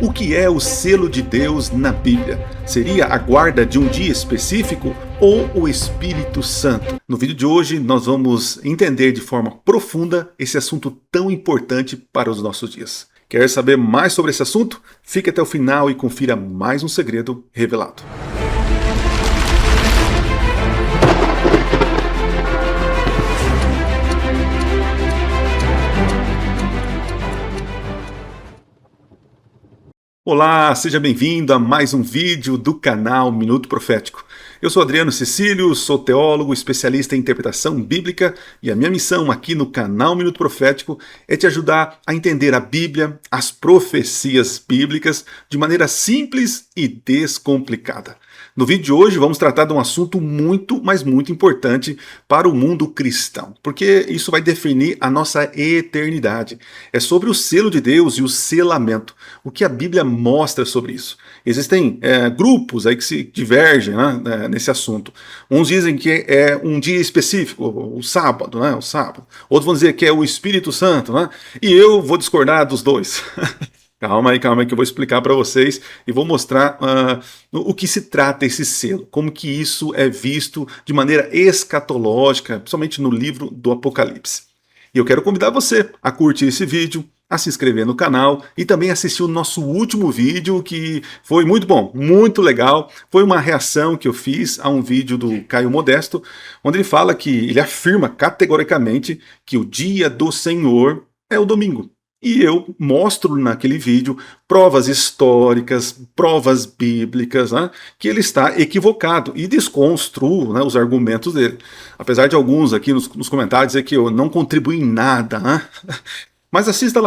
O que é o selo de Deus na Bíblia? Seria a guarda de um dia específico ou o Espírito Santo? No vídeo de hoje nós vamos entender de forma profunda esse assunto tão importante para os nossos dias. Quer saber mais sobre esse assunto? Fique até o final e confira mais um segredo revelado. Olá, seja bem-vindo a mais um vídeo do canal Minuto Profético. Eu sou Adriano Cecílio, sou teólogo, especialista em interpretação bíblica e a minha missão aqui no canal Minuto Profético é te ajudar a entender a Bíblia, as profecias bíblicas, de maneira simples e descomplicada. No vídeo de hoje vamos tratar de um assunto muito, mas muito importante para o mundo cristão, porque isso vai definir a nossa eternidade. É sobre o selo de Deus e o selamento, o que a Bíblia mostra sobre isso. Existem grupos aí que se divergem, né, nesse assunto. Uns dizem que é um dia específico, o sábado, né, o sábado. Outros vão dizer que é o Espírito Santo, né? E eu vou discordar dos dois. Calma aí, que eu vou explicar para vocês e vou mostrar o que se trata esse selo, como que isso é visto de maneira escatológica, principalmente no livro do Apocalipse. E eu quero convidar você a curtir esse vídeo, a se inscrever no canal e também assistir o nosso último vídeo, que foi muito bom, muito legal. Foi uma reação que eu fiz a um vídeo do Caio Modesto, onde ele fala que ele afirma categoricamente que o dia do Senhor é o domingo. E eu mostro naquele vídeo provas históricas, provas bíblicas, né, que ele está equivocado e desconstruo, né, os argumentos dele. Apesar de alguns aqui nos comentários dizer que eu não contribuí em nada, né? Mas assista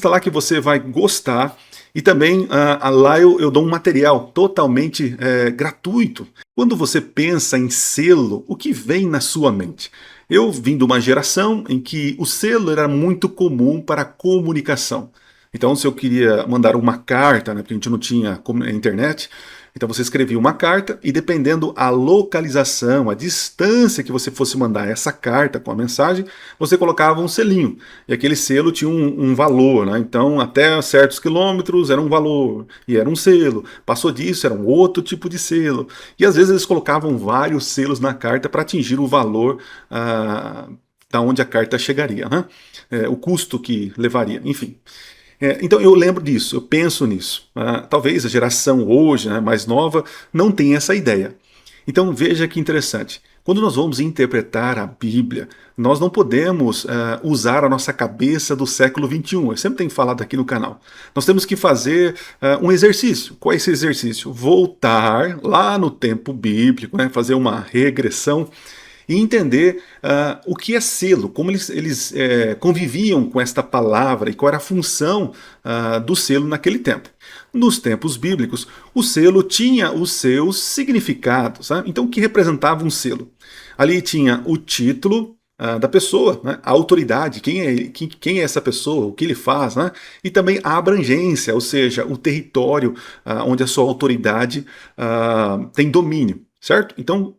lá que você vai gostar. E também lá eu dou um material totalmente gratuito. Quando você pensa em selo, o que vem na sua mente? Eu vim de uma geração em que o selo era muito comum para a comunicação. Então, se eu queria mandar uma carta, né, porque a gente não tinha internet, então você escrevia uma carta e, dependendo a localização, a distância que você fosse mandar essa carta com a mensagem, você colocava um selinho. E aquele selo tinha um valor, né? Então, até certos quilômetros era um valor e era um selo. Passou disso, era um outro tipo de selo. E às vezes eles colocavam vários selos na carta para atingir o valor da onde a carta chegaria, né? O custo que levaria, enfim. Então eu lembro disso, eu penso nisso. Talvez a geração hoje, né, mais nova, não tenha essa ideia. Então veja que interessante. Quando nós vamos interpretar a Bíblia, nós não podemos usar a nossa cabeça do século XXI. Eu sempre tenho falado aqui no canal. Nós temos que fazer um exercício. Qual é esse exercício? Voltar lá no tempo bíblico, né, fazer uma regressão e entender o que é selo, como eles conviviam com esta palavra e qual era a função do selo naquele tempo. Nos tempos bíblicos, o selo tinha os seus significados. Né? Então, o que representava um selo? Ali tinha o título da pessoa, né? A autoridade, quem é essa pessoa, o que ele faz, né? E também a abrangência, ou seja, o território onde a sua autoridade tem domínio, certo? Então,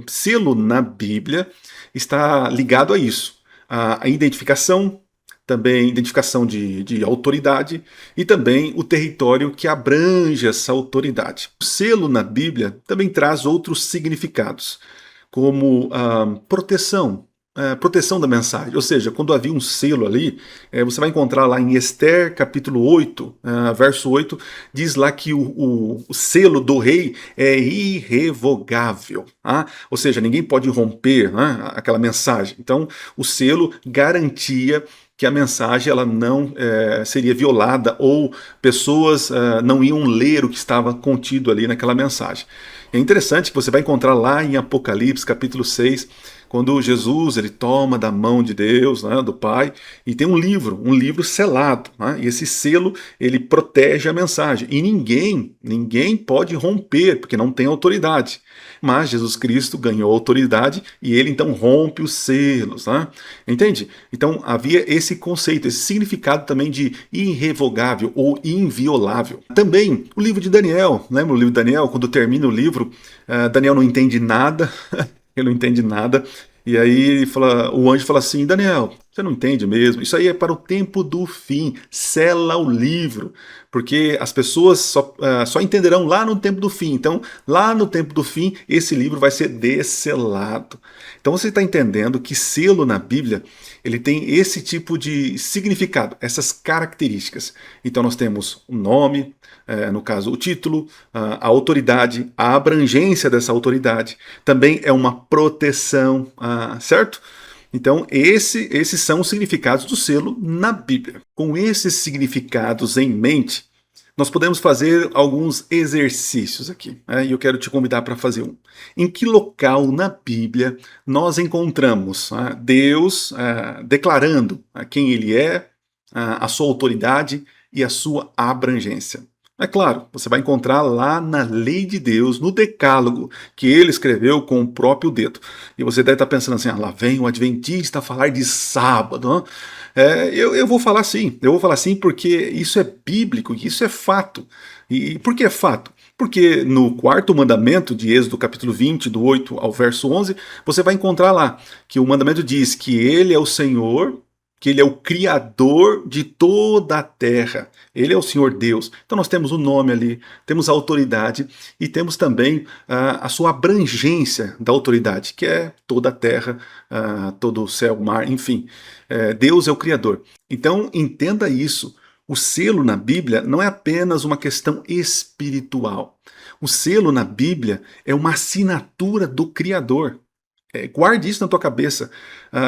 selo na Bíblia está ligado a isso, a identificação, também identificação de autoridade e também o território que abrange essa autoridade. O selo na Bíblia também traz outros significados, como proteção. Proteção da mensagem, ou seja, quando havia um selo ali, você vai encontrar lá em Ester capítulo 8, verso 8, diz lá que o selo do rei é irrevogável, ou seja, ninguém pode romper aquela mensagem. Então o selo garantia que a mensagem ela não seria violada ou pessoas não iam ler o que estava contido ali naquela mensagem. É interessante que você vai encontrar lá em Apocalipse capítulo 6, quando Jesus ele toma da mão de Deus, né, do Pai, e tem um livro selado, né, e esse selo ele protege a mensagem, e ninguém pode romper, porque não tem autoridade. Mas Jesus Cristo ganhou autoridade e ele então rompe os selos, né? Entende? Então havia esse conceito, esse significado também de irrevogável ou inviolável. Também o livro de Daniel, lembra o livro de Daniel? Quando termina o livro, Daniel não entende nada, ele não entende nada. E aí o anjo fala assim: Daniel, Você não entende mesmo? Isso aí é para o tempo do fim. Sela o livro, porque as pessoas só entenderão lá no tempo do fim. Então, lá no tempo do fim, esse livro vai ser desselado. Então, você está entendendo que selo na Bíblia, ele tem esse tipo de significado, essas características. Então, nós temos o nome, no caso, o título, a autoridade, a abrangência dessa autoridade. Também é uma proteção, certo? Então, esses são os significados do selo na Bíblia. Com esses significados em mente, nós podemos fazer alguns exercícios aqui, né? E eu quero te convidar para fazer um. Em que local na Bíblia nós encontramos Deus declarando quem Ele é, a sua autoridade e a sua abrangência? É claro, você vai encontrar lá na lei de Deus, no decálogo, que ele escreveu com o próprio dedo. E você deve estar pensando assim, lá vem o adventista a falar de sábado. Não? Eu vou falar sim, porque isso é bíblico, isso é fato. E por que é fato? Porque no quarto mandamento de Êxodo capítulo 20, do 8 ao verso 11, você vai encontrar lá que o mandamento diz que ele é o Senhor, que ele é o Criador de toda a terra. Ele é o Senhor Deus. Então nós temos o nome ali, temos a autoridade e temos também a sua abrangência da autoridade, que é toda a terra, todo o céu, mar, enfim. Deus é o Criador. Então entenda isso. O selo na Bíblia não é apenas uma questão espiritual. O selo na Bíblia é uma assinatura do Criador. Guarde isso na tua cabeça.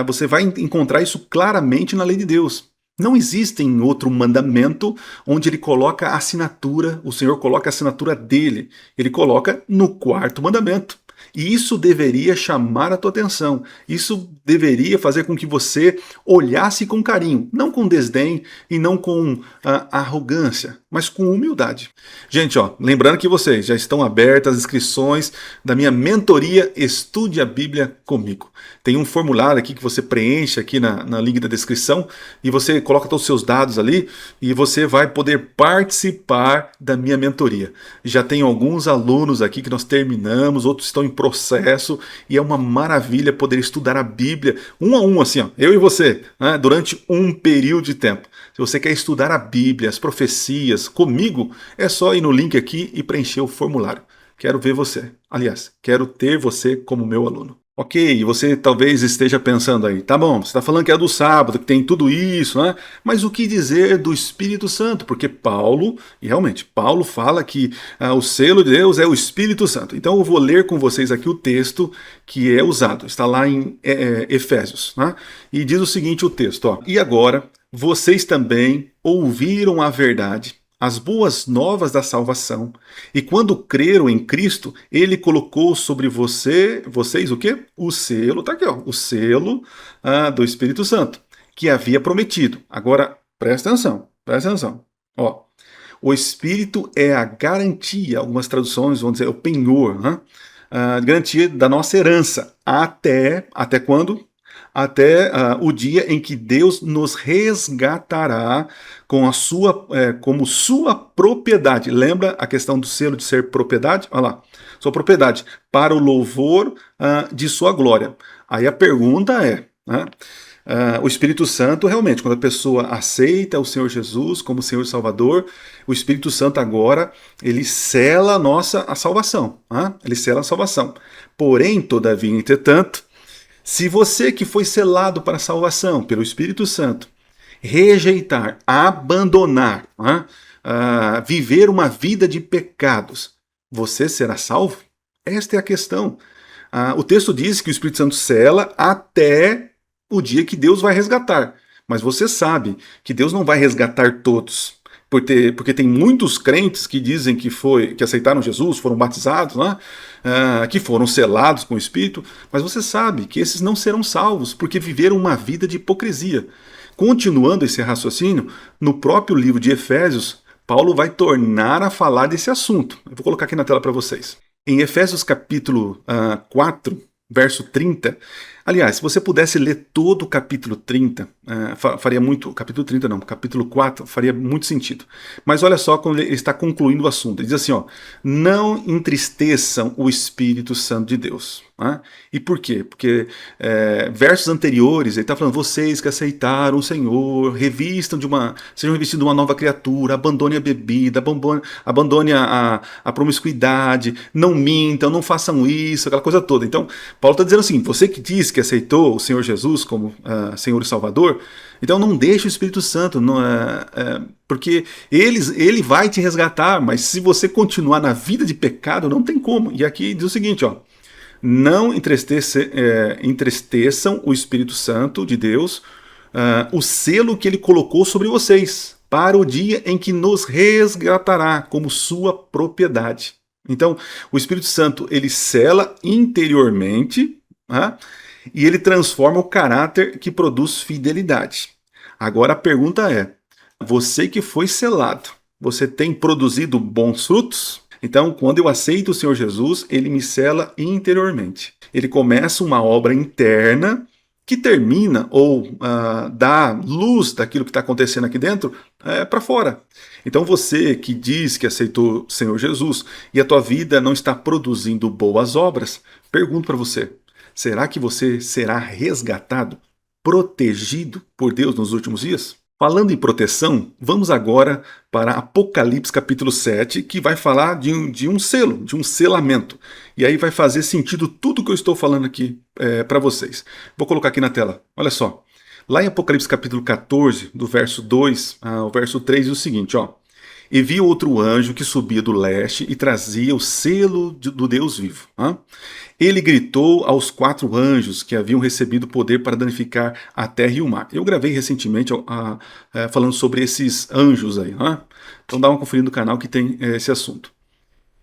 Você vai encontrar isso claramente na lei de Deus. Não existe em outro mandamento onde ele coloca a assinatura, o Senhor coloca a assinatura dele. Ele coloca no quarto mandamento. E isso deveria chamar a tua atenção. Isso deveria fazer com que você olhasse com carinho, não com desdém e não com arrogância, mas com humildade. Gente, lembrando que vocês já estão abertas as inscrições da minha mentoria Estude a Bíblia comigo. Tem um formulário aqui que você preenche aqui na link da descrição e você coloca todos os seus dados ali e você vai poder participar da minha mentoria. Já tem alguns alunos aqui que nós terminamos, outros estão em processo e é uma maravilha poder estudar a Bíblia um a um, assim, eu e você, né, durante um período de tempo. Se você quer estudar a Bíblia, as profecias comigo, é só ir no link aqui e preencher o formulário. Quero ver você. Aliás, quero ter você como meu aluno. Ok, você talvez esteja pensando aí, tá bom, você está falando que é do sábado, que tem tudo isso, né? Mas o que dizer do Espírito Santo? Porque Paulo, e realmente, Paulo fala que o selo de Deus é o Espírito Santo. Então eu vou ler com vocês aqui o texto que é usado, está lá em Efésios, né? E diz o seguinte o texto, e agora vocês também ouviram a verdade, as boas novas da salvação, e quando creram em Cristo, ele colocou sobre vocês o quê? O selo, tá aqui, o selo do Espírito Santo, que havia prometido. Agora, presta atenção. O Espírito é a garantia, algumas traduções vão dizer o penhor, né? A garantia da nossa herança, até quando? Até o dia em que Deus nos resgatará com como sua propriedade. Lembra a questão do selo de ser propriedade? Olha lá, sua propriedade, para o louvor de sua glória. Aí a pergunta é, o Espírito Santo, realmente, quando a pessoa aceita o Senhor Jesus como Senhor e Salvador, o Espírito Santo agora, ele sela a salvação. Ele sela a salvação. Porém, todavia, entretanto, se você que foi selado para a salvação pelo Espírito Santo, rejeitar, abandonar, viver uma vida de pecados, você será salvo? Esta é a questão. O texto diz que o Espírito Santo sela até o dia que Deus vai resgatar. Mas você sabe que Deus não vai resgatar todos. Porque tem muitos crentes que dizem que aceitaram Jesus, foram batizados, que foram selados com o Espírito, mas você sabe que esses não serão salvos, porque viveram uma vida de hipocrisia. Continuando esse raciocínio, no próprio livro de Efésios, Paulo vai tornar a falar desse assunto. Eu vou colocar aqui na tela para vocês. Em Efésios capítulo 4, verso 30, Aliás, se você pudesse ler todo o capítulo 30, faria muito. Capítulo 30 não, capítulo 4 faria muito sentido. Mas olha só quando ele está concluindo o assunto. Ele diz assim: ó, não entristeçam o Espírito Santo de Deus. Né? E por quê? Porque versos anteriores ele está falando: vocês que aceitaram o Senhor, sejam revestidos de uma nova criatura, abandone a bebida, abandone a promiscuidade, não mintam, não façam isso, aquela coisa toda. Então, Paulo está dizendo assim: você que diz que aceitou o Senhor Jesus como Senhor e Salvador, então não deixe o Espírito Santo, porque ele vai te resgatar, mas se você continuar na vida de pecado, não tem como. E aqui diz o seguinte, ó: não entristeçam o Espírito Santo de Deus, o selo que ele colocou sobre vocês, para o dia em que nos resgatará como sua propriedade. Então, o Espírito Santo, ele sela interiormente, e ele transforma o caráter que produz fidelidade. Agora a pergunta é: você que foi selado, você tem produzido bons frutos? Então, quando eu aceito o Senhor Jesus, ele me sela interiormente. Ele começa uma obra interna que termina ou dá luz daquilo que está acontecendo aqui dentro para fora. Então você que diz que aceitou o Senhor Jesus e a tua vida não está produzindo boas obras, pergunto para você: será que você será resgatado, protegido por Deus nos últimos dias? Falando em proteção, vamos agora para Apocalipse capítulo 7, que vai falar de um selo, de um selamento. E aí vai fazer sentido tudo que eu estou falando aqui para vocês. Vou colocar aqui na tela, olha só. Lá em Apocalipse capítulo 14, do verso 2 ao verso 3, diz o seguinte, ó: e vi outro anjo que subia do leste e trazia o selo do Deus vivo. Ele gritou aos 4 anjos que haviam recebido poder para danificar a terra e o mar. Eu gravei recentemente falando sobre esses anjos aí. Então dá uma conferida no canal que tem esse assunto.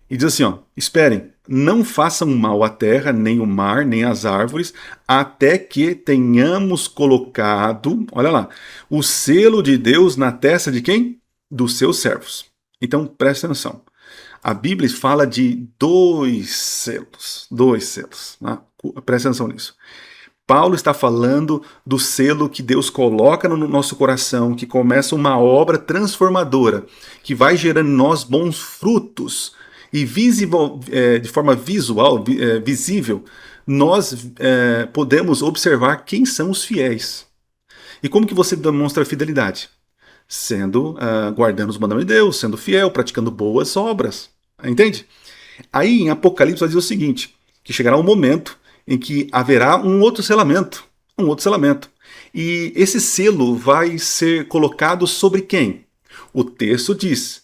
E diz assim, ó: esperem, não façam mal à terra, nem o mar, nem as árvores, até que tenhamos colocado, olha lá, o selo de Deus na testa de quem? Dos seus servos. Então presta atenção. A Bíblia fala de 2 selos. 2 selos. Presta atenção nisso. Paulo está falando do selo que Deus coloca no nosso coração, que começa uma obra transformadora, que vai gerando em nós bons frutos. E de forma visível, nós podemos observar quem são os fiéis. E como que você demonstra fidelidade? Guardando os mandamentos de Deus, sendo fiel, praticando boas obras. Entende? Aí em Apocalipse vai dizer o seguinte, que chegará um momento em que haverá um outro selamento. E esse selo vai ser colocado sobre quem? O texto diz,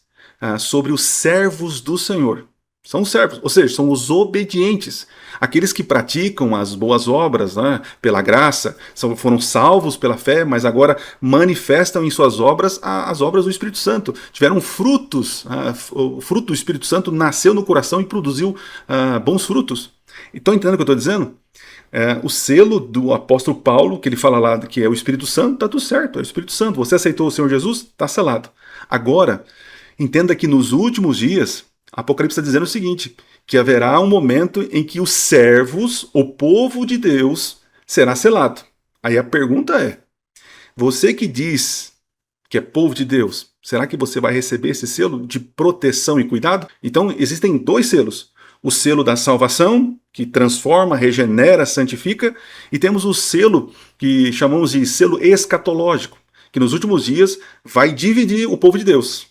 sobre os servos do Senhor. São os servos, ou seja, são os obedientes. Aqueles que praticam as boas obras, pela graça, foram salvos pela fé, mas agora manifestam em suas obras as obras do Espírito Santo. Tiveram frutos, o fruto do Espírito Santo nasceu no coração e produziu bons frutos. Estão entendendo o que eu estou dizendo? O selo do apóstolo Paulo, que ele fala lá que é o Espírito Santo, está tudo certo, é o Espírito Santo. Você aceitou o Senhor Jesus? Está selado. Agora, entenda que nos últimos dias, Apocalipse está dizendo o seguinte, que haverá um momento em que os servos, o povo de Deus, será selado. Aí a pergunta é: você que diz que é povo de Deus, será que você vai receber esse selo de proteção e cuidado? Então existem 2 selos. O selo da salvação, que transforma, regenera, santifica, e temos o selo que chamamos de selo escatológico, que nos últimos dias vai dividir o povo de Deus.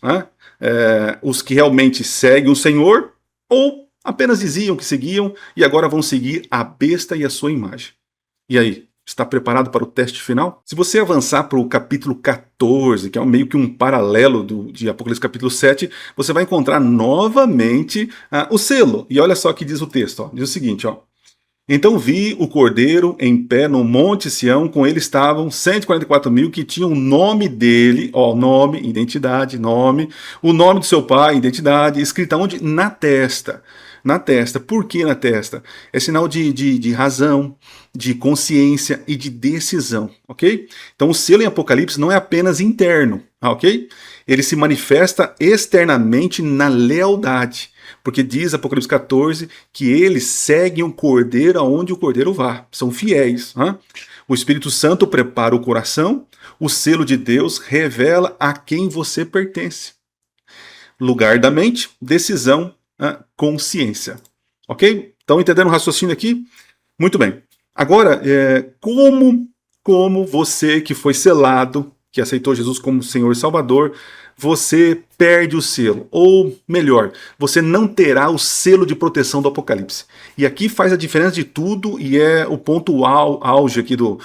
Os que realmente seguem o Senhor, ou apenas diziam que seguiam e agora vão seguir a besta e a sua imagem. E aí, está preparado para o teste final? Se você avançar para o capítulo 14, que é meio que um paralelo de Apocalipse capítulo 7, você vai encontrar novamente o selo. E olha só o que diz o texto. Diz o seguinte, ó: então vi o Cordeiro em pé no Monte Sião, com ele estavam 144.000 que tinham o nome dele, nome, identidade, nome, o nome do seu pai, identidade, escrita onde? Na testa. Na testa. Por que na testa? É sinal de razão, de consciência e de decisão, ok? Então o selo em Apocalipse não é apenas interno, ok? Ele se manifesta externamente na lealdade, porque diz Apocalipse 14 que eles seguem o Cordeiro aonde o Cordeiro vá, são fiéis. Né? O Espírito Santo prepara o coração, o selo de Deus revela a quem você pertence. Lugar da mente, decisão, consciência. Ok? Estão entendendo o raciocínio aqui? Muito bem. Agora, como você que foi selado, que aceitou Jesus como Senhor e Salvador, você perde o selo, ou melhor, você não terá o selo de proteção do Apocalipse. E aqui faz a diferença de tudo e é o ponto auge aqui do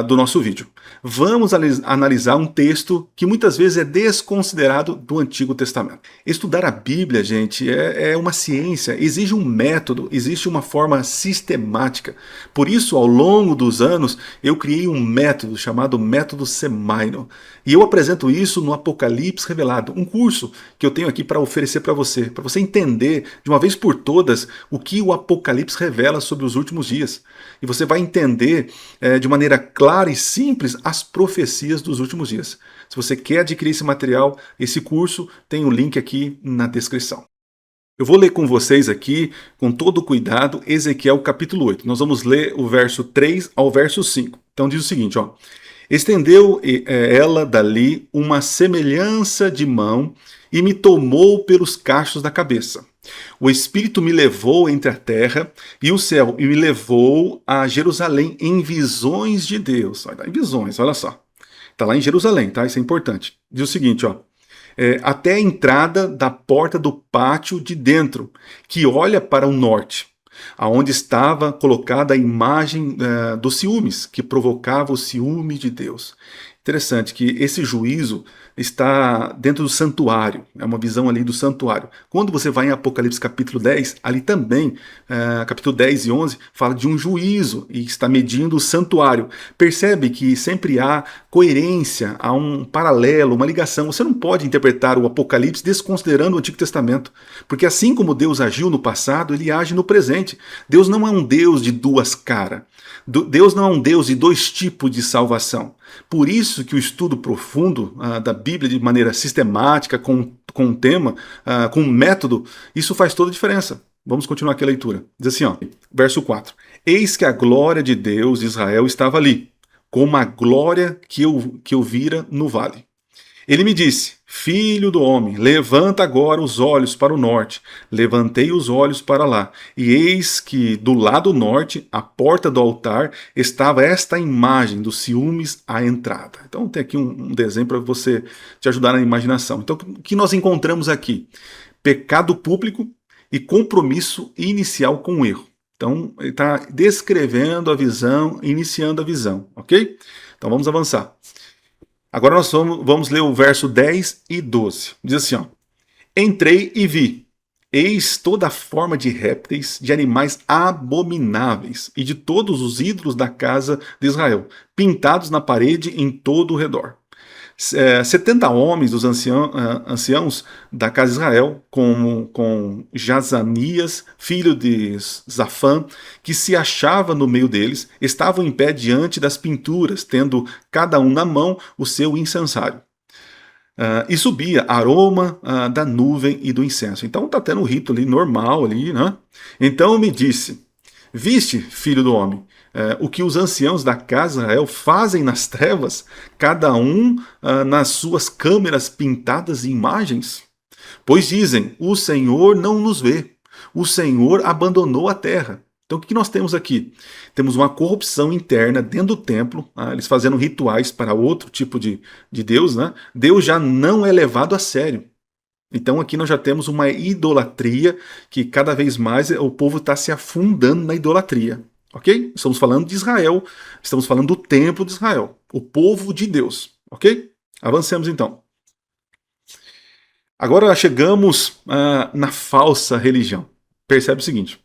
nosso vídeo. Vamos analisar um texto que muitas vezes é desconsiderado do Antigo Testamento. Estudar a Bíblia, gente, é uma ciência, exige um método, existe uma forma sistemática. Por isso, ao longo dos anos, eu criei um método chamado Método Semaino. E eu apresento isso no Apocalipse Revelado, um curso que eu tenho aqui para oferecer para você entender de uma vez por todas o que o Apocalipse revela sobre os últimos dias. E você vai entender de maneira clara e simples as profecias dos últimos dias. Se você quer adquirir esse material, esse curso, tem o link aqui na descrição. Eu vou ler com vocês aqui, com todo cuidado, Ezequiel capítulo 8. Nós vamos ler o verso 3 ao verso 5. Então diz o seguinte, ó. Estendeu ela dali uma semelhança de mão e me tomou pelos cachos da cabeça. O Espírito me levou entre a terra e o céu e me levou a Jerusalém em visões de Deus. Em visões, olha só. Está lá em Jerusalém, tá? Isso é importante. Diz o seguinte, ó. Até a entrada da porta do pátio de dentro, que olha para o norte, aonde estava colocada a imagem dos ciúmes, que provocava o ciúme de Deus. Interessante que esse juízo está dentro do santuário, é uma visão ali do santuário. Quando você vai em Apocalipse capítulo 10, ali também, capítulo 10 e 11, fala de um juízo e está medindo o santuário. Percebe que sempre há coerência, há um paralelo, uma ligação. Você não pode interpretar o Apocalipse desconsiderando o Antigo Testamento, porque assim como Deus agiu no passado, ele age no presente. Deus não é um Deus de duas caras. Deus não é um Deus de dois tipos de salvação. Por isso que o estudo profundo da Bíblia de maneira sistemática, com um tema, com um método, isso faz toda a diferença. Vamos continuar aqui a leitura. Diz assim, ó, verso 4. Eis que a glória de Deus de Israel estava ali, como a glória que eu vira no vale. Ele me disse, filho do homem, levanta agora os olhos para o norte. Levantei os olhos para lá, e eis que do lado norte, à porta do altar, estava esta imagem dos ciúmes à entrada. Então tem aqui um desenho para você te ajudar na imaginação. Então o que nós encontramos aqui? Pecado público e compromisso inicial com o erro. Então ele está descrevendo a visão, iniciando a visão, ok? Então vamos avançar. Agora nós vamos ler o verso 10 e 12. Diz assim, ó. Entrei e vi, eis toda a forma de répteis, de animais abomináveis e de todos os ídolos da casa de Israel, pintados na parede em todo o redor. 70 homens dos anciãos da casa de Israel, com Jazanias, filho de Zafã, que se achava no meio deles, estavam em pé diante das pinturas, tendo cada um na mão o seu incensário. E subia aroma da nuvem e do incenso. Então está tendo um rito ali normal ali, né? Então me disse, viste, filho do homem, o que os anciãos da casa de Israel fazem nas trevas, cada um nas suas câmeras pintadas de imagens? Pois dizem, o Senhor não nos vê, o Senhor abandonou a terra. Então o que nós temos aqui? Temos uma corrupção interna dentro do templo, eles fazendo rituais para outro tipo de Deus, né? Deus já não é levado a sério. Então aqui nós já temos uma idolatria que cada vez mais o povo está se afundando na idolatria. Ok? Estamos falando de Israel, estamos falando do templo de Israel, o povo de Deus. Ok? Avancemos então. Agora chegamos na falsa religião. Percebe o seguinte,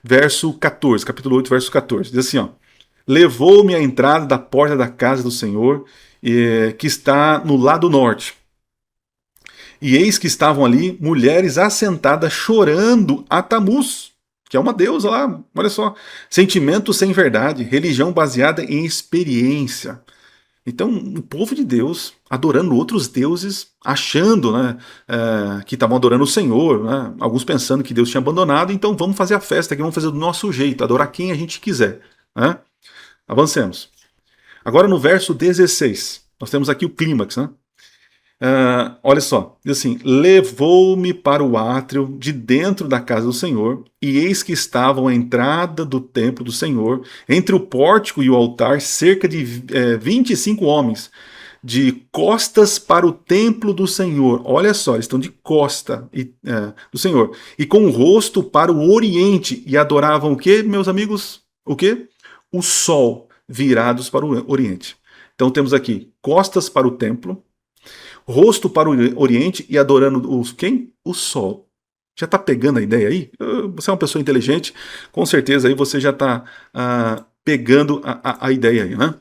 verso 14, capítulo 8, verso 14, diz assim, ó. Levou-me à entrada da porta da casa do Senhor, que está no lado norte. E eis que estavam ali mulheres assentadas chorando a Tamuz, que é uma deusa lá, olha só. Sentimento sem verdade, religião baseada em experiência. Então, o povo de Deus adorando outros deuses, achando, né, que estavam adorando o Senhor, né, alguns pensando que Deus tinha abandonado, então vamos fazer a festa aqui, vamos fazer do nosso jeito, adorar quem a gente quiser. Né? Avancemos. Agora no verso 16, nós temos aqui o clímax, né? Olha só, diz assim: levou-me para o átrio de dentro da casa do Senhor, e eis que estavam à entrada do templo do Senhor, entre o pórtico e o altar, cerca de 25 homens, de costas para o templo do Senhor. Olha só, eles estão de costa do Senhor, e com o rosto para o oriente, e adoravam o que, meus amigos? O que? O sol, virados para o oriente. Então temos aqui costas para o templo, rosto para o oriente e adorando quem? O sol. Já está pegando a ideia aí? Você é uma pessoa inteligente, com certeza aí você já está pegando a ideia aí, né?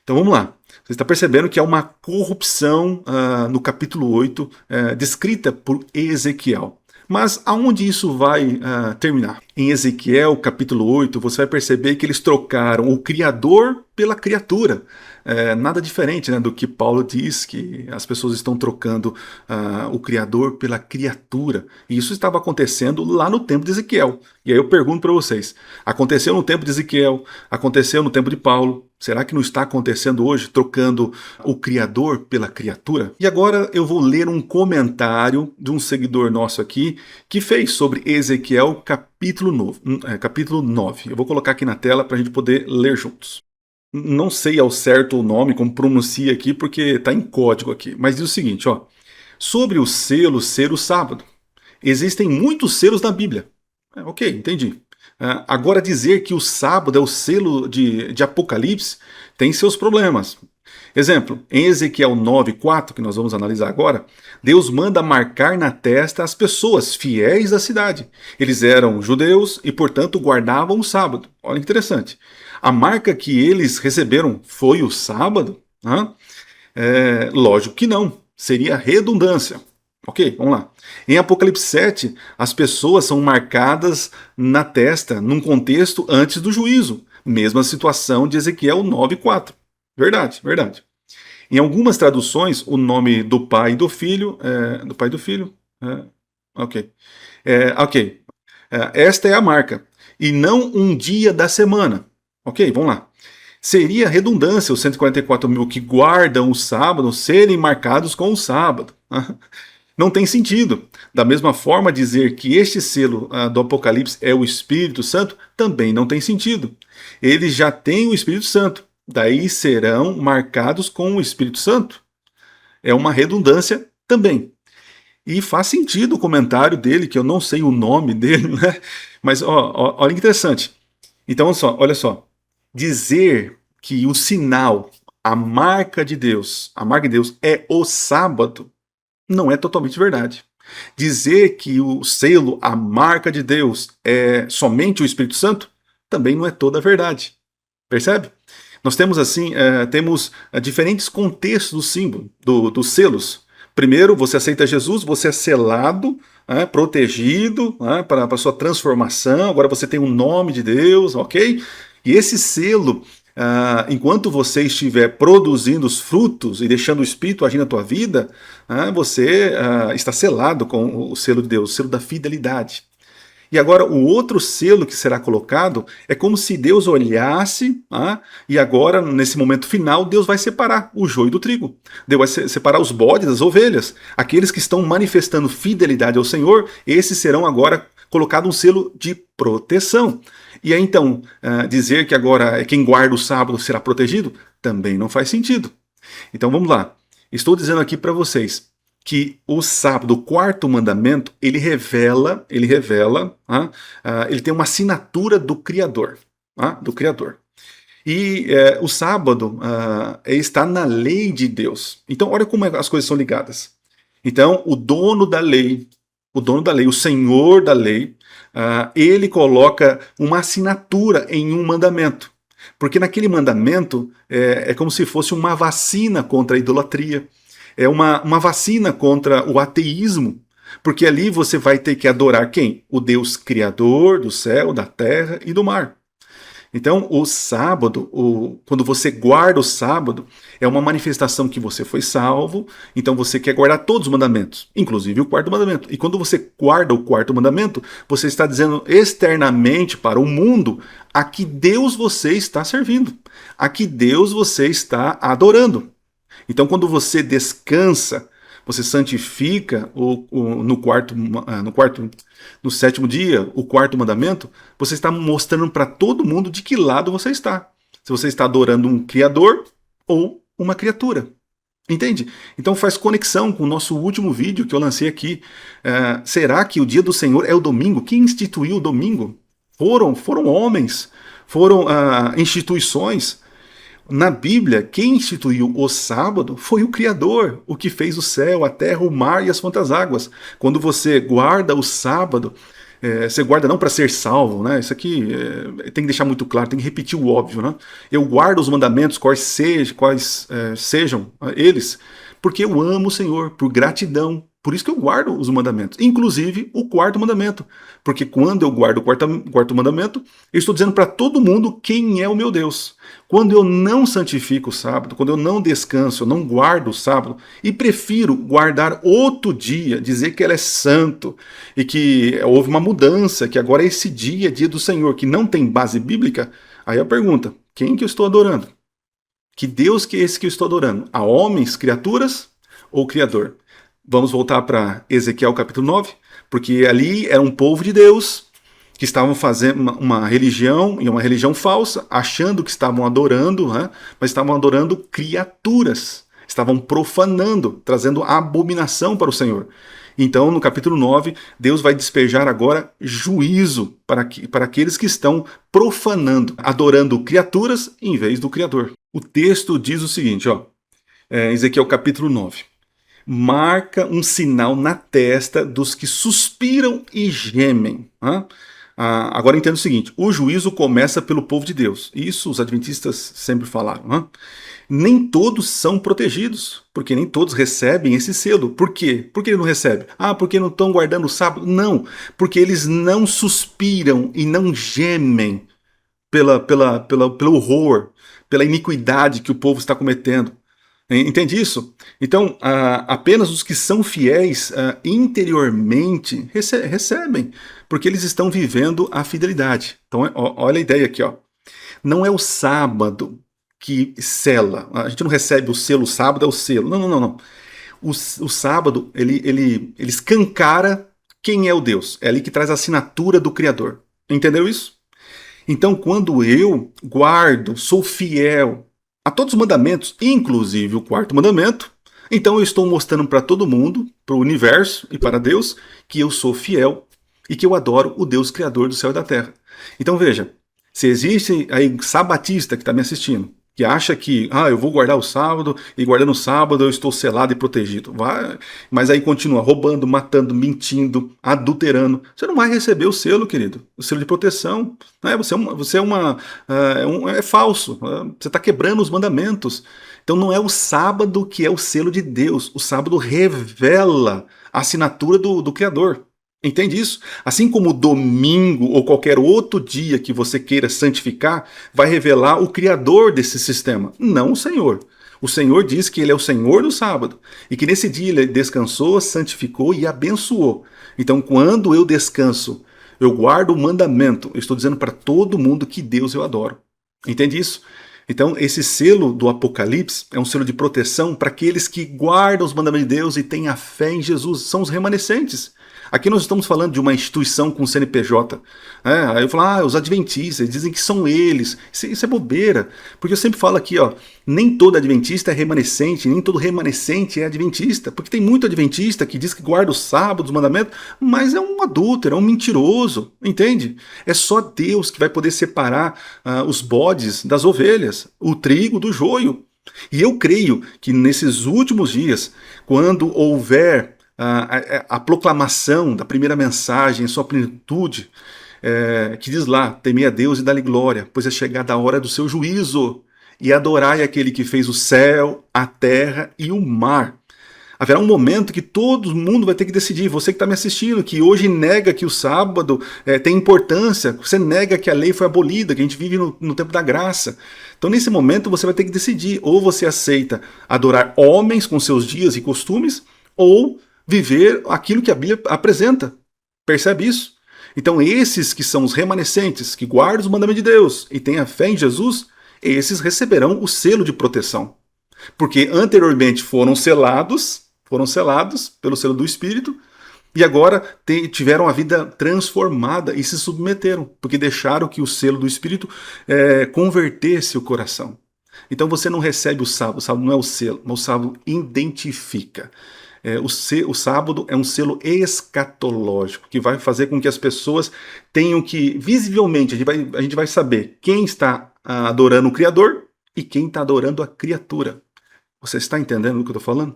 Então vamos lá. Você está percebendo que há uma corrupção no capítulo 8, descrita por Ezequiel. Mas aonde isso vai terminar? Em Ezequiel, capítulo 8, você vai perceber que eles trocaram o Criador pela criatura. Nada diferente, né, do que Paulo diz, que as pessoas estão trocando o Criador pela criatura. E isso estava acontecendo lá no tempo de Ezequiel. E aí eu pergunto para vocês, aconteceu no tempo de Ezequiel, aconteceu no tempo de Paulo, será que não está acontecendo hoje, trocando o Criador pela criatura? E agora eu vou ler um comentário de um seguidor nosso aqui, que fez sobre Ezequiel capítulo 9. Eu vou colocar aqui na tela para a gente poder ler juntos. Não sei ao certo o nome, como pronuncia aqui, porque está em código aqui. Mas diz o seguinte, ó. Sobre o selo ser o sábado. Existem muitos selos na Bíblia. Ok, entendi. Agora dizer que o sábado é o selo de Apocalipse tem seus problemas. Exemplo, em Ezequiel 9:4, que nós vamos analisar agora, Deus manda marcar na testa as pessoas fiéis da cidade. Eles eram judeus e, portanto, guardavam o sábado. Olha que interessante. A marca que eles receberam foi o sábado? Lógico que não. Seria redundância. Ok, vamos lá. Em Apocalipse 7, as pessoas são marcadas na testa num contexto antes do juízo. Mesma situação de Ezequiel 9:4. Verdade, verdade. Em algumas traduções, o nome do pai e do filho... do pai e do filho? Ok. Esta é a marca. E não um dia da semana. Ok, vamos lá. Seria redundância os 144 mil que guardam o sábado serem marcados com o sábado. Não tem sentido. Da mesma forma, dizer que este selo do Apocalipse é o Espírito Santo também não tem sentido. Eles já têm o Espírito Santo. Daí serão marcados com o Espírito Santo. É uma redundância também. E faz sentido o comentário dele, que eu não sei o nome dele, né? Mas olha que interessante. Então, olha só. Dizer que o sinal, a marca de Deus é o sábado, não é totalmente verdade. Dizer que o selo, a marca de Deus, é somente o Espírito Santo, também não é toda a verdade. Percebe? Nós temos assim, diferentes contextos do símbolo, dos selos. Primeiro, você aceita Jesus, você é selado, protegido para a sua transformação, agora você tem o nome de Deus, ok? E esse selo, enquanto você estiver produzindo os frutos e deixando o Espírito agir na tua vida, você está selado com o selo de Deus, o selo da fidelidade. E agora o outro selo que será colocado é como se Deus olhasse, e agora, nesse momento final, Deus vai separar o joio do trigo. Deus vai separar os bodes das ovelhas. Aqueles que estão manifestando fidelidade ao Senhor, esses serão agora colocados um selo de proteção. E aí então, dizer que agora quem guarda o sábado será protegido, também não faz sentido. Então vamos lá. Estou dizendo aqui para vocês que o sábado, o quarto mandamento, ele tem uma assinatura do Criador. Do Criador. E o sábado está na lei de Deus. Então olha como as coisas são ligadas. Então o dono da lei, o Senhor da lei, ele coloca uma assinatura em um mandamento. Porque naquele mandamento é como se fosse uma vacina contra a idolatria. É uma vacina contra o ateísmo. Porque ali você vai ter que adorar quem? O Deus Criador do céu, da terra e do mar. Então, o sábado, quando você guarda o sábado, é uma manifestação que você foi salvo, então você quer guardar todos os mandamentos, inclusive o quarto mandamento. E quando você guarda o quarto mandamento, você está dizendo externamente para o mundo a que Deus você está servindo, a que Deus você está adorando. Então, quando você descansa, você santifica no sétimo dia, o quarto mandamento, você está mostrando para todo mundo de que lado você está. Se você está adorando um criador ou uma criatura. Entende? Então faz conexão com o nosso último vídeo que eu lancei aqui. Será que o dia do Senhor é o domingo? Quem instituiu o domingo? Foram homens, foram instituições. Na Bíblia, quem instituiu o sábado foi o Criador, o que fez o céu, a terra, o mar e as fontes águas. Quando você guarda o sábado, você guarda não para ser salvo, né? Isso aqui tem que deixar muito claro, tem que repetir o óbvio, né? Eu guardo os mandamentos, quais sejam eles, porque eu amo o Senhor, por gratidão. Por isso que eu guardo os mandamentos, inclusive o quarto mandamento. Porque quando eu guardo o quarto mandamento, eu estou dizendo para todo mundo quem é o meu Deus. Quando eu não santifico o sábado, quando eu não descanso, eu não guardo o sábado, e prefiro guardar outro dia, dizer que ele é santo, e que houve uma mudança, que agora esse dia é dia do Senhor, que não tem base bíblica, aí a pergunta, quem que eu estou adorando? Que Deus que é esse que eu estou adorando? A homens, criaturas ou Criador? Vamos voltar para Ezequiel capítulo 9, porque ali era um povo de Deus que estavam fazendo uma religião, e uma religião falsa, achando que estavam adorando, né? Mas estavam adorando criaturas, estavam profanando, trazendo abominação para o Senhor. Então, no capítulo 9, Deus vai despejar agora juízo para aqueles que estão profanando, adorando criaturas em vez do Criador. O texto diz o seguinte, Ezequiel capítulo 9. Marca um sinal na testa dos que suspiram e gemem. Agora entenda o seguinte, o juízo começa pelo povo de Deus. Isso os adventistas sempre falaram. Nem todos são protegidos, porque nem todos recebem esse selo. Por quê? Por que ele não recebe? Porque não estão guardando o sábado? Não, porque eles não suspiram e não gemem pelo horror, pela iniquidade que o povo está cometendo. Entende isso? Então, apenas os que são fiéis interiormente recebem, porque eles estão vivendo a fidelidade. Então, olha a ideia aqui. Não é o sábado que sela. A gente não recebe o selo, o sábado é o selo. Não. O sábado, ele escancara quem é o Deus. É ali que traz a assinatura do Criador. Entendeu isso? Então, quando eu guardo, sou fiel a todos os mandamentos, inclusive o quarto mandamento, então eu estou mostrando para todo mundo, para o universo e para Deus, que eu sou fiel e que eu adoro o Deus Criador do céu e da terra. Então veja, se existe aí sabatista que está me assistindo, que acha que eu vou guardar o sábado e guardando o sábado eu estou selado e protegido. Mas aí continua roubando, matando, mentindo, adulterando. Você não vai receber o selo, querido, o selo de proteção. Você é falso. Você está quebrando os mandamentos. Então não é o sábado que é o selo de Deus. O sábado revela a assinatura do Criador. Entende isso? Assim como o domingo ou qualquer outro dia que você queira santificar vai revelar o Criador desse sistema, não o Senhor. O Senhor diz que Ele é o Senhor do sábado e que nesse dia Ele descansou, santificou e abençoou. Então, quando eu descanso, eu guardo o mandamento, eu estou dizendo para todo mundo que Deus eu adoro. Entende isso? Então, esse selo do Apocalipse é um selo de proteção para aqueles que guardam os mandamentos de Deus e têm a fé em Jesus, são os remanescentes. Aqui nós estamos falando de uma instituição com CNPJ. Aí eu falo, os adventistas, eles dizem que são eles. Isso é bobeira. Porque eu sempre falo aqui, nem todo adventista é remanescente, nem todo remanescente é adventista. Porque tem muito adventista que diz que guarda o sábado, os mandamentos, mas é um adúltero, é um mentiroso, entende? É só Deus que vai poder separar os bodes das ovelhas, o trigo do joio. E eu creio que nesses últimos dias, quando houver a proclamação da primeira mensagem em sua plenitude, que diz lá, temei a Deus e dá-lhe glória, pois é chegada a hora do seu juízo, e adorai aquele que fez o céu, a terra e o mar. Haverá um momento que todo mundo vai ter que decidir. Você que está me assistindo, que hoje nega que o sábado tem importância, você nega que a lei foi abolida, que a gente vive no tempo da graça. Então, nesse momento, você vai ter que decidir. Ou você aceita adorar homens com seus dias e costumes, ou viver aquilo que a Bíblia apresenta. Percebe isso? Então, esses que são os remanescentes, que guardam os mandamentos de Deus e têm a fé em Jesus, esses receberão o selo de proteção. Porque anteriormente foram selados pelo selo do Espírito, e agora tiveram a vida transformada e se submeteram, porque deixaram que o selo do Espírito convertesse o coração. Então você não recebe o sábado não é o selo, mas o sábado identifica. O sábado é um selo escatológico, que vai fazer com que as pessoas tenham que, visivelmente, a gente vai saber quem está adorando o Criador e quem está adorando a criatura. Você está entendendo o que eu estou falando?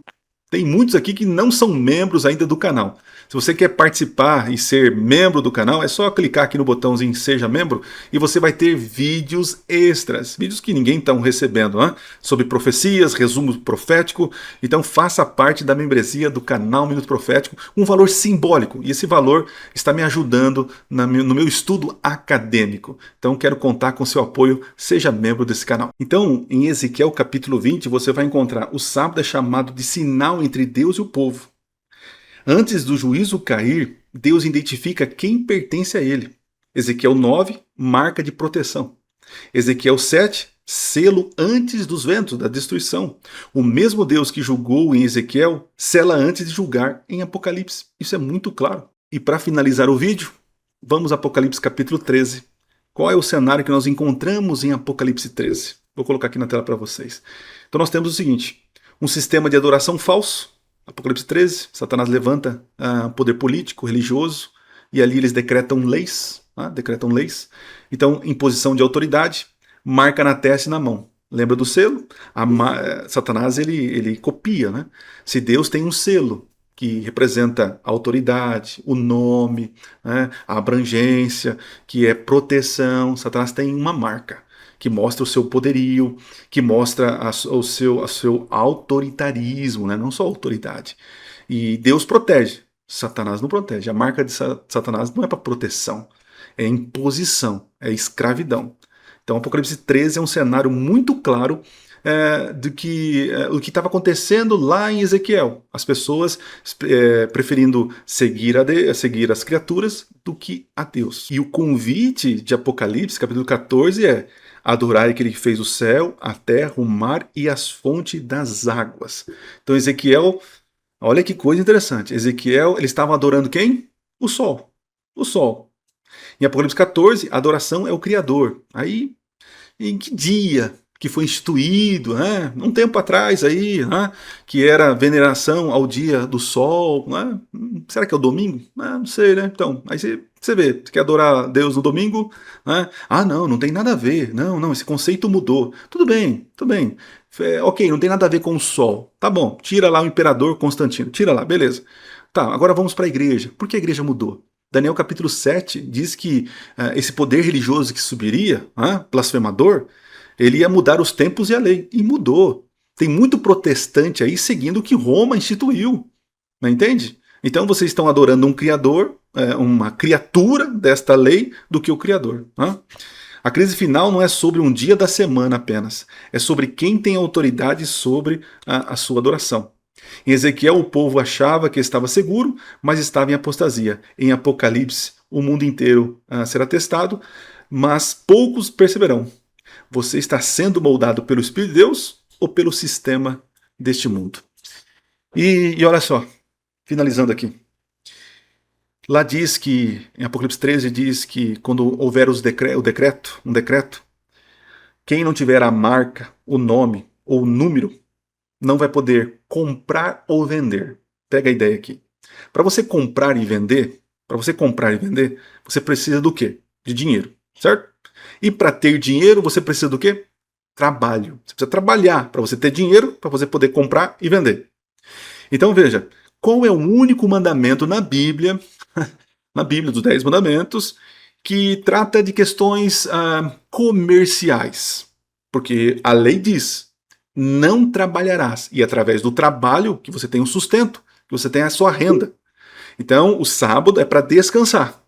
Tem muitos aqui que não são membros ainda do canal. Se você quer participar e ser membro do canal, é só clicar aqui no botãozinho Seja Membro e você vai ter vídeos extras, vídeos que ninguém está recebendo, né? Sobre profecias, resumo profético. Então faça parte da membresia do canal Minuto Profético, um valor simbólico. E esse valor está me ajudando no meu estudo acadêmico. Então quero contar com seu apoio, seja membro desse canal. Então, em Ezequiel capítulo 20, você vai encontrar o sábado é chamado de sinal entre Deus e o povo. Antes do juízo cair, Deus identifica quem pertence a ele. Ezequiel 9, marca de proteção. Ezequiel 7, selo antes dos ventos, da destruição. O mesmo Deus que julgou em Ezequiel, sela antes de julgar em Apocalipse. Isso é muito claro. E para finalizar o vídeo, vamos a Apocalipse capítulo 13. Qual é o cenário que nós encontramos em Apocalipse 13? Vou colocar aqui na tela para vocês. Então nós temos o seguinte, um sistema de adoração falso. Apocalipse 13, Satanás levanta poder político, religioso, e ali eles decretam leis. Então, imposição de autoridade, marca na testa e na mão. Lembra do selo? Satanás ele copia, né? Se Deus tem um selo que representa a autoridade, o nome, né, a abrangência, que é proteção, Satanás tem uma marca que mostra o seu poderio, que mostra o seu autoritarismo, né? Não só autoridade. E Deus protege, Satanás não protege. A marca de Satanás não é para proteção, é imposição, é escravidão. Então, Apocalipse 13 é um cenário muito claro do que o que estava acontecendo lá em Ezequiel. As pessoas preferindo seguir as criaturas do que a Deus. E o convite de Apocalipse, capítulo 14, é adorar aquele que fez o céu, a terra, o mar e as fontes das águas. Então Ezequiel, olha que coisa interessante. Ezequiel, eles estavam adorando quem? O sol. O sol. Em Apocalipse 14, a adoração é o Criador. Aí, em que dia que foi instituído, né? Um tempo atrás aí, né? Que era veneração ao dia do sol, né? Será que é o domingo? Não sei, né? Então, aí você vê, você quer adorar Deus no domingo, né? Não tem nada a ver, não, esse conceito mudou. Tudo bem, ok, não tem nada a ver com o sol, tá bom, tira lá o imperador Constantino, tira lá, beleza. Tá, agora vamos para a igreja. Por que a igreja mudou? Daniel capítulo 7 diz que esse poder religioso que subiria, blasfemador, ele ia mudar os tempos e a lei. E mudou. Tem muito protestante aí seguindo o que Roma instituiu. Não entende? Então vocês estão adorando um criador, uma criatura desta lei, do que o criador. A crise final não é sobre um dia da semana apenas. É sobre quem tem autoridade sobre a sua adoração. Em Ezequiel, o povo achava que estava seguro, mas estava em apostasia. Em Apocalipse, o mundo inteiro será testado, mas poucos perceberão. Você está sendo moldado pelo Espírito de Deus ou pelo sistema deste mundo? E olha só, finalizando aqui. Lá diz que, em Apocalipse 13, diz que quando houver um decreto, quem não tiver a marca, o nome ou o número, não vai poder comprar ou vender. Pega a ideia aqui. Para você comprar e vender, você precisa do quê? De dinheiro, certo? E para ter dinheiro, você precisa do quê? Trabalho. Você precisa trabalhar para você ter dinheiro, para você poder comprar e vender. Então veja, qual é o único mandamento na Bíblia dos 10 mandamentos, que trata de questões comerciais? Porque a lei diz, não trabalharás. E através do trabalho que você tem o sustento, que você tem a sua renda. Então, o sábado é para descansar.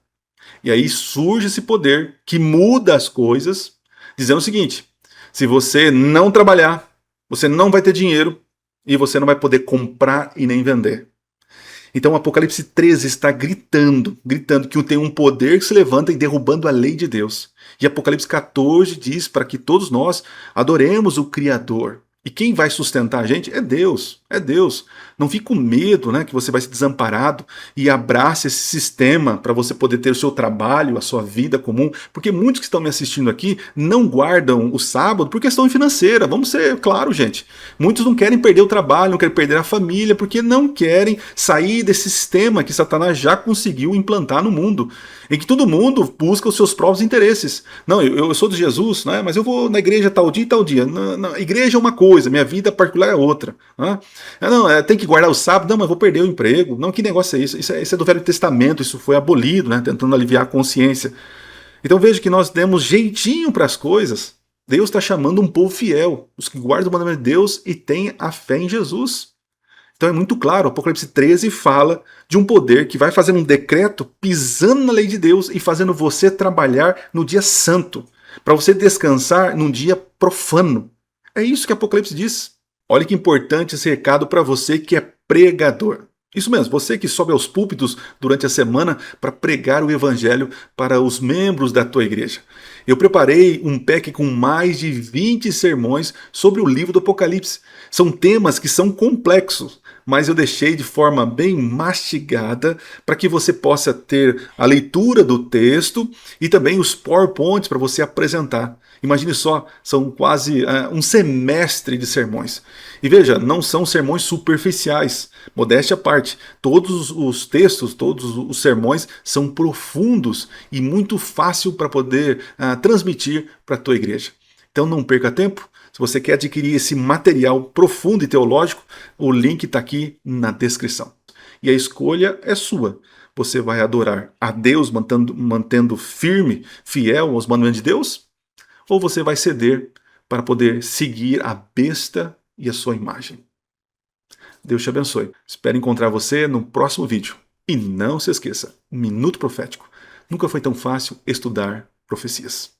E aí surge esse poder que muda as coisas, dizendo o seguinte: se você não trabalhar, você não vai ter dinheiro e você não vai poder comprar e nem vender. Então, o Apocalipse 13 está gritando que tem um poder que se levanta e derrubando a lei de Deus. E Apocalipse 14 diz para que todos nós adoremos o Criador. E quem vai sustentar a gente é Deus, é Deus. Não fique com medo, né, que você vai ser desamparado e abrace esse sistema para você poder ter o seu trabalho, a sua vida comum, porque muitos que estão me assistindo aqui não guardam o sábado por questão financeira. Vamos ser claro, gente. Muitos não querem perder o trabalho, não querem perder a família, porque não querem sair desse sistema que Satanás já conseguiu implantar no mundo, em que todo mundo busca os seus próprios interesses. Não, eu sou de Jesus, né, mas eu vou na igreja tal dia e tal dia. Na igreja é uma coisa, minha vida particular é outra. Né? Não, tem que guardar o sábado, não, mas vou perder o emprego. Não, que negócio é isso? Isso é do Velho Testamento, isso foi abolido, né, tentando aliviar a consciência. Então veja que nós demos jeitinho para as coisas. Deus está chamando um povo fiel, os que guardam o mandamento de Deus e têm a fé em Jesus. Então é muito claro, o Apocalipse 13 fala de um poder que vai fazendo um decreto pisando na lei de Deus e fazendo você trabalhar no dia santo, para você descansar num dia profano. É isso que o Apocalipse diz. Olha que importante esse recado para você que é pregador. Isso mesmo, você que sobe aos púlpitos durante a semana para pregar o evangelho para os membros da tua igreja. Eu preparei um pack com mais de 20 sermões sobre o livro do Apocalipse. São temas que são complexos, mas eu deixei de forma bem mastigada para que você possa ter a leitura do texto e também os PowerPoints para você apresentar. Imagine só, são quase um semestre de sermões. E veja, não são sermões superficiais. Modéstia à parte, todos os textos, todos os sermões são profundos e muito fácil para poder transmitir para a tua igreja. Então não perca tempo. Se você quer adquirir esse material profundo e teológico, o link está aqui na descrição. E a escolha é sua. Você vai adorar a Deus mantendo firme, fiel aos mandamentos de Deus? Ou você vai ceder para poder seguir a besta e a sua imagem? Deus te abençoe. Espero encontrar você no próximo vídeo. E não se esqueça, Minuto Profético. Nunca foi tão fácil estudar profecias.